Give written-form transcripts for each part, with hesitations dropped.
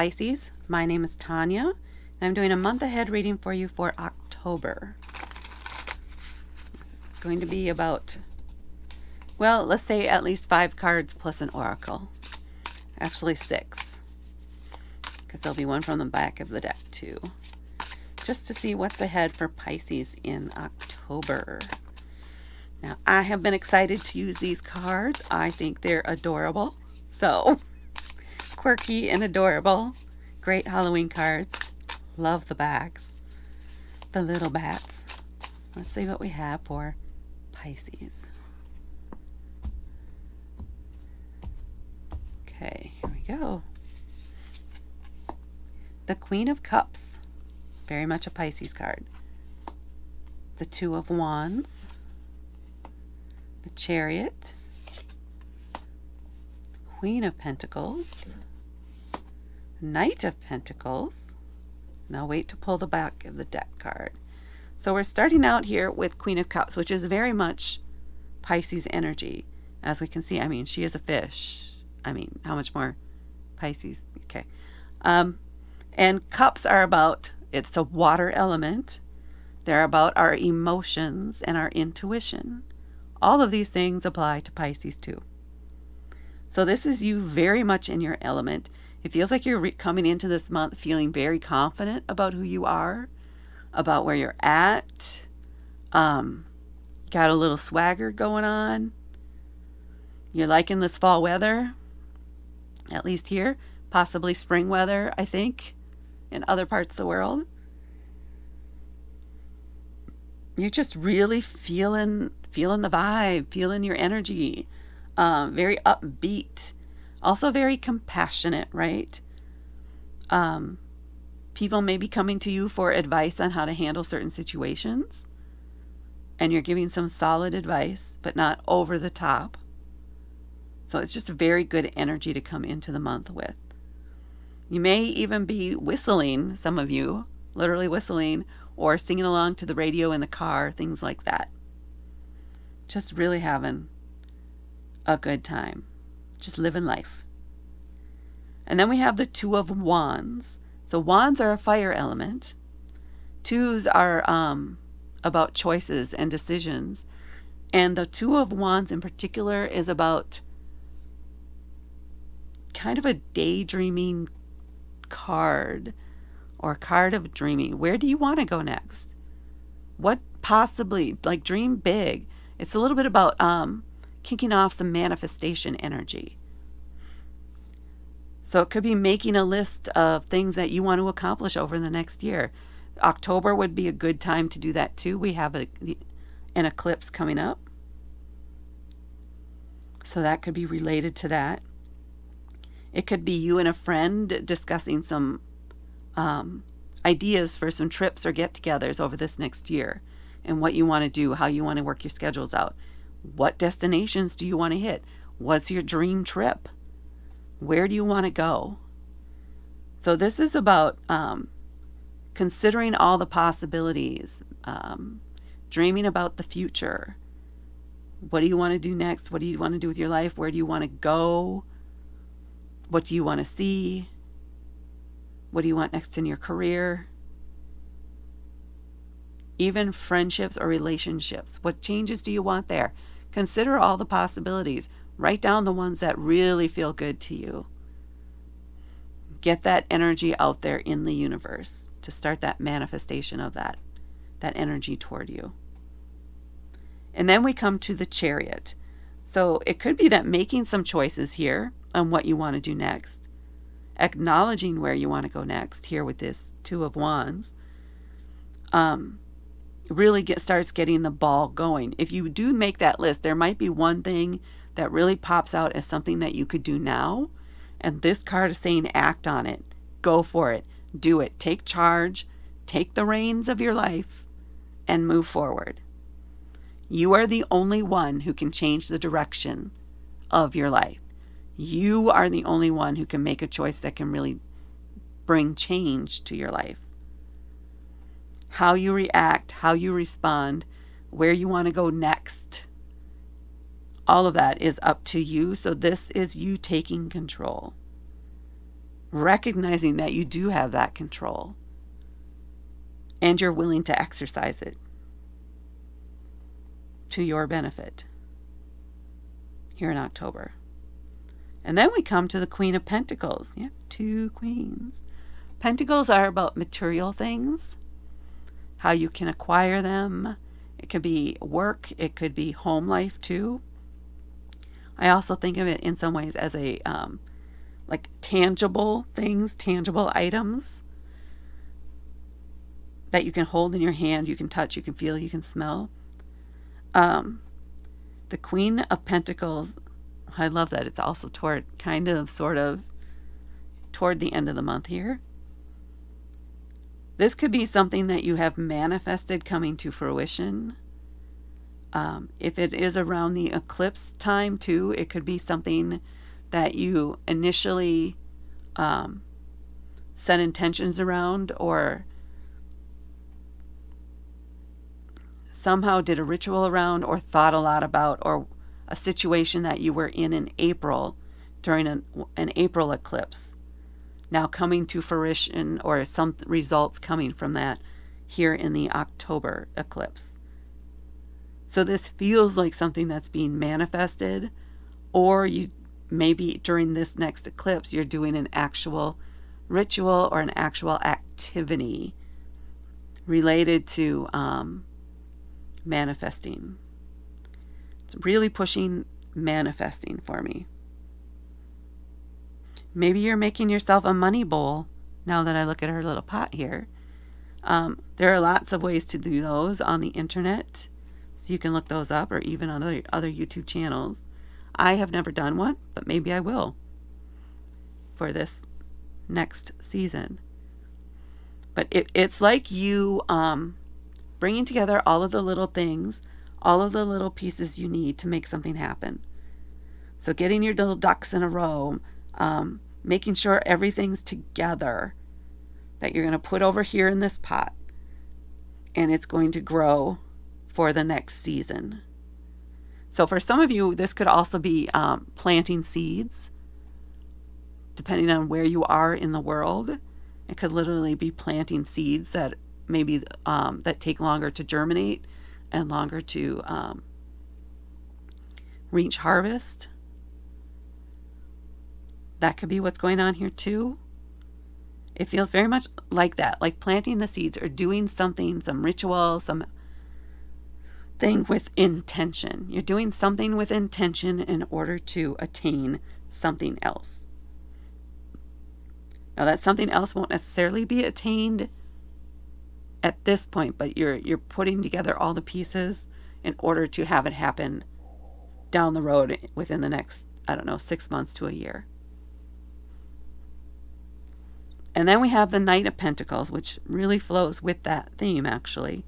Pisces. My name is Tanya, and I'm doing a month ahead reading for you for October. This is going to be about, well, let's say at least 5 cards plus an oracle. Actually 6, because there'll be one from the back of the deck too. Just to see what's ahead for Pisces in October. Now, I have been excited to use these cards. I think they're adorable. So, quirky and adorable. Great Halloween cards. Love the backs. The little bats. Let's see what we have for Pisces. Okay, here we go. The Queen of Cups. Very much a Pisces card. The Two of Wands. The Chariot. Queen of Pentacles. Knight of Pentacles. Now wait to pull the back of the deck card. So we're starting out here with Queen of Cups, which is very much Pisces energy. As we can see, I mean, she is a fish. I mean, how much more Pisces? Okay. And cups are about, it's a water element. They're about our emotions and our intuition. All of these things apply to Pisces too. So this is you very much in your element. It feels like you're coming into this month feeling very confident about who you are, about where you're at. Got a little swagger going on. You're liking this fall weather, at least here. Possibly spring weather, I think, in other parts of the world. You're just really feeling the vibe, feeling your energy. Very upbeat. Also very compassionate, right? People may be coming to you for advice on how to handle certain situations. And you're giving some solid advice, but not over the top. So it's just a very good energy to come into the month with. You may even be whistling, some of you, literally whistling, or singing along to the radio in the car, things like that. Just really having a good time. Just living life. And then we have the Two of Wands. So wands are a fire element. Twos are about choices and decisions. And the Two of Wands in particular is about kind of a daydreaming card or card of dreaming. Where do you want to go next? What possibly, like, dream big. It's a little bit about kicking off some manifestation energy. So it could be making a list of things that you want to accomplish over the next year. October would be a good time to do that too. We have an eclipse coming up. So that could be related to that. It could be you and a friend discussing some ideas for some trips or get-togethers over this next year and what you want to do, how you want to work your schedules out. What destinations do you want to hit? What's your dream trip? Where do you want to go? So this is about considering all the possibilities, dreaming about the future. What do you want to do next? What do you want to do with your life? Where do you want to go? What do you want to see? What do you want next in your career? Even friendships or relationships. What changes do you want there? Consider all the possibilities. Write down the ones that really feel good to you. Get that energy out there in the universe to start that manifestation of that energy toward you. And then we come to the Chariot. So it could be that making some choices here on what you want to do next. Acknowledging where you want to go next here with this Two of Wands. Really starts getting the ball going. If you do make that list, there might be one thing that really pops out as something that you could do now. And this card is saying act on it. Go for it. Do it. Take charge. Take the reins of your life and move forward. You are the only one who can change the direction of your life. You are the only one who can make a choice that can really bring change to your life. How you react, how you respond, where you want to go next. All of that is up to you. So this is you taking control. recognizing that you do have that control and you're willing to exercise it to your benefit here in October. And then we come to the Queen of Pentacles. Yeah, 2 queens. Pentacles are about material things, how you can acquire them. It could be work, it could be home life too. I also think of it in some ways as a like tangible things, tangible items that you can hold in your hand, you can touch, you can feel, you can smell. The Queen of Pentacles, I love that it's also toward sort of toward the end of the month here. This could be something that you have manifested coming to fruition. If it is around the eclipse time too, it could be something that you initially set intentions around, or somehow did a ritual around, or thought a lot about, or a situation that you were in April during an April eclipse. Now coming to fruition, or some results coming from that here in the October eclipse. So this feels like something that's being manifested, or you maybe during this next eclipse you're doing an actual ritual or an actual activity related to manifesting. It's really pushing manifesting for me. Maybe you're making yourself a money bowl now that I look at her little pot here. There are lots of ways to do those on the internet, so you can look those up, or even on other YouTube channels. I have never done one, but maybe I will for this next season. But it's like you bringing together all of the little things, all of the little pieces you need to make something happen. So getting your little ducks in a row, making sure everything's together, that you're going to put over here in this pot, and it's going to grow for the next season. So for some of you, this could also be planting seeds, depending on where you are in the world. It could literally be planting seeds that maybe that take longer to germinate and longer to reach harvest. That could be what's going on here too. It feels very much like that, like planting the seeds or doing something, some ritual, some thing with intention. You're doing something with intention in order to attain something else. Now that something else won't necessarily be attained at this point, but you're putting together all the pieces in order to have it happen down the road within the next, 6 months to a year. And then we have the Knight of Pentacles, which really flows with that theme, actually.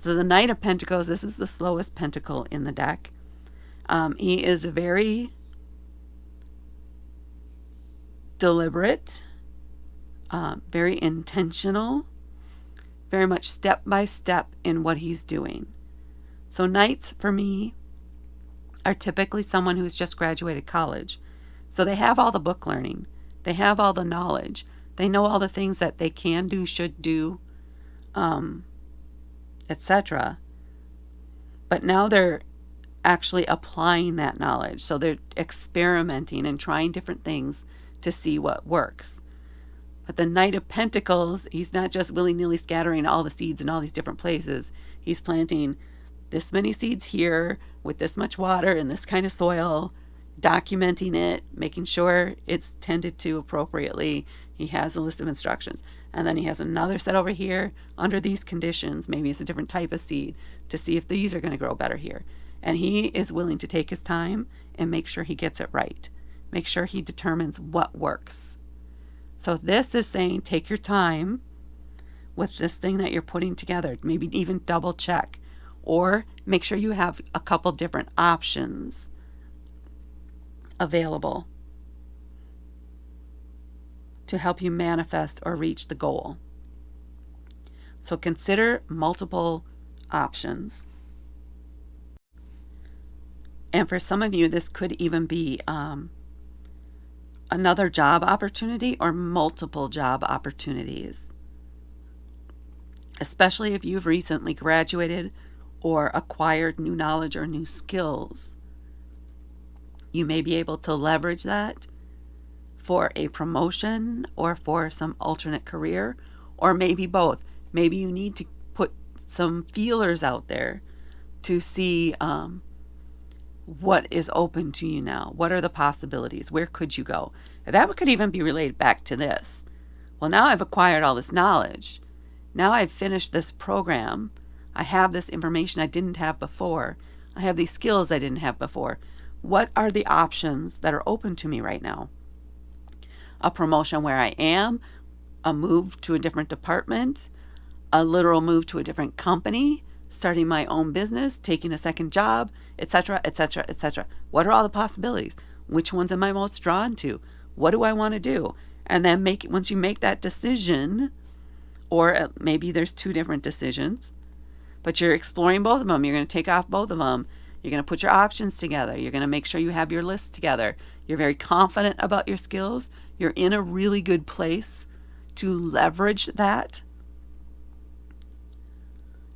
So the Knight of Pentacles, this is the slowest pentacle in the deck. He is very deliberate, very intentional, very much step by step in what he's doing. So Knights, for me, are typically someone who's just graduated college. So they have all the book learning. They have all the knowledge. They know all the things that they can do, should do, etc. But now they're actually applying that knowledge. So they're experimenting and trying different things to see what works. But the Knight of Pentacles, he's not just willy-nilly scattering all the seeds in all these different places. He's planting this many seeds here with this much water and this kind of soil, documenting it, making sure it's tended to appropriately. He has a list of instructions. And then he has another set over here under these conditions. Maybe it's a different type of seed to see if these are going to grow better here. And he is willing to take his time and make sure he gets it right. Make sure he determines what works. So this is saying take your time with this thing that you're putting together. Maybe even double check. Or make sure you have a couple different options available to help you manifest or reach the goal. So consider multiple options. And for some of you, this could even be another job opportunity or multiple job opportunities, especially if you've recently graduated or acquired new knowledge or new skills. You may be able to leverage that for a promotion or for some alternate career, or maybe both. Maybe you need to put some feelers out there to see what is open to you now. What are the possibilities? Where could you go? That could even be related back to this. Well, now I've acquired all this knowledge. Now I've finished this program. I have this information I didn't have before. I have these skills I didn't have before. What are the options that are open to me right now? A promotion where I am, a move to a different department, a literal move to a different company, starting my own business, taking a second job, etc., etc., etc. What are all the possibilities? Which ones am I most drawn to? What do I want to do? And then once you make that decision, or maybe there's two different decisions, but you're exploring both of them. You're going to take off both of them. You're going to put your options together. You're going to make sure you have your list together. You're very confident about your skills. You're in a really good place to leverage that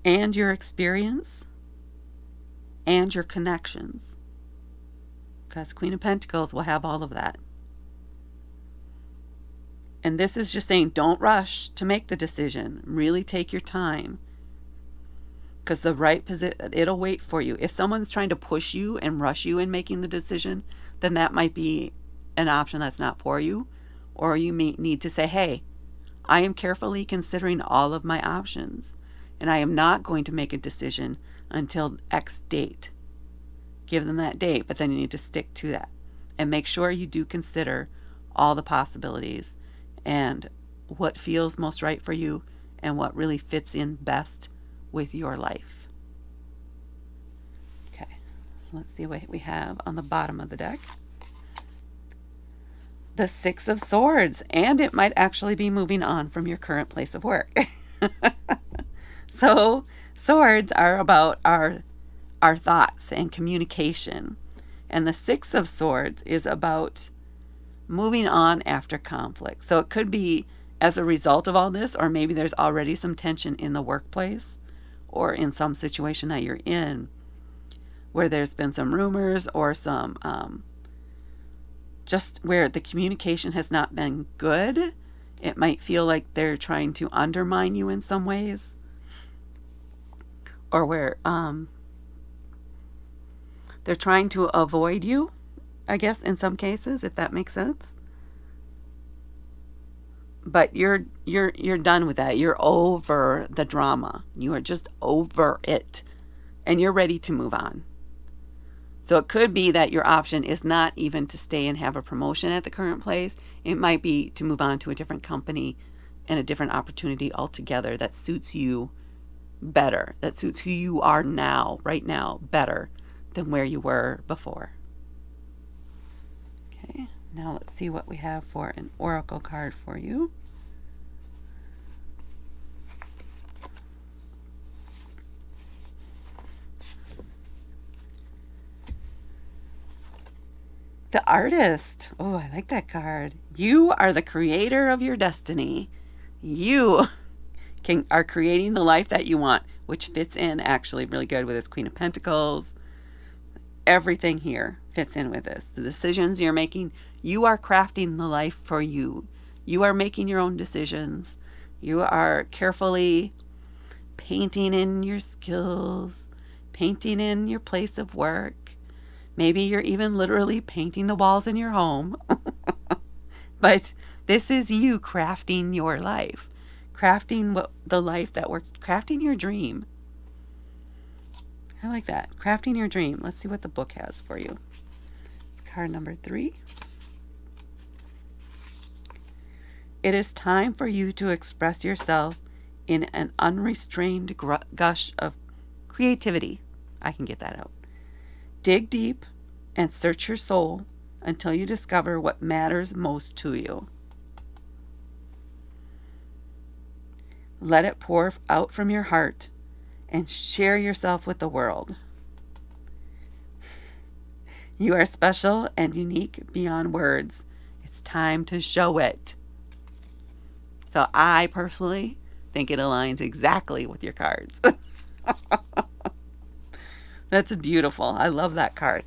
and your experience and your connections, because Queen of Pentacles will have all of that. And this is just saying, don't rush to make the decision. Really take your time, because the right position, it'll wait for you. If someone's trying to push you and rush you in making the decision, then that might be an option that's not for you. Or you may need to say, hey, I am carefully considering all of my options, and I am not going to make a decision until X date. Give them that date, but then you need to stick to that. And make sure you do consider all the possibilities and what feels most right for you and what really fits in best with your life. Okay, so let's see what we have on the bottom of the deck. The Six of Swords, and it might actually be moving on from your current place of work. So swords are about our thoughts and communication, and the Six of Swords is about moving on after conflict. So it could be as a result of all this, or maybe there's already some tension in the workplace or in some situation that you're in where there's been some rumors or some just where the communication has not been good. It might feel like they're trying to undermine you in some ways, or where they're trying to avoid you, I guess, in some cases, if that makes sense. But you're done with that. You're over the drama. You are just over it, and you're ready to move on. So it could be that your option is not even to stay and have a promotion at the current place. It might be to move on to a different company and a different opportunity altogether that suits you better, that suits who you are now, right now, better than where you were before. Okay, now let's see what we have for an oracle card for you. The Artist. Oh, I like that card. You are the creator of your destiny. You are creating the life that you want, which fits in actually really good with this Queen of Pentacles. Everything here fits in with this. The decisions you're making, you are crafting the life for you. You are making your own decisions. You are carefully painting in your skills, painting in your place of work. Maybe you're even literally painting the walls in your home. But this is you crafting your life. Crafting the life that works. Crafting your dream. I like that. Crafting your dream. Let's see what the book has for you. It's card number 3. It is time for you to express yourself in an unrestrained gush of creativity. I can get that out. Dig deep and search your soul until you discover what matters most to you. Let it pour out from your heart and share yourself with the world. You are special and unique beyond words. It's it's time to show it. So I personally think it aligns exactly with your cards. That's beautiful. I love that card.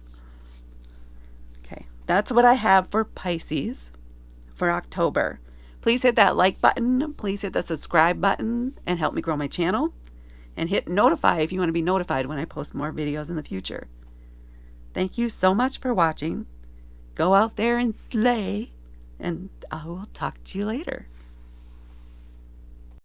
Okay, that's what I have for Pisces for October. Please hit that like button. Please hit the subscribe button and help me grow my channel. And hit notify if you want to be notified when I post more videos in the future. Thank you so much for watching. Go out there and slay, and I will talk to you later.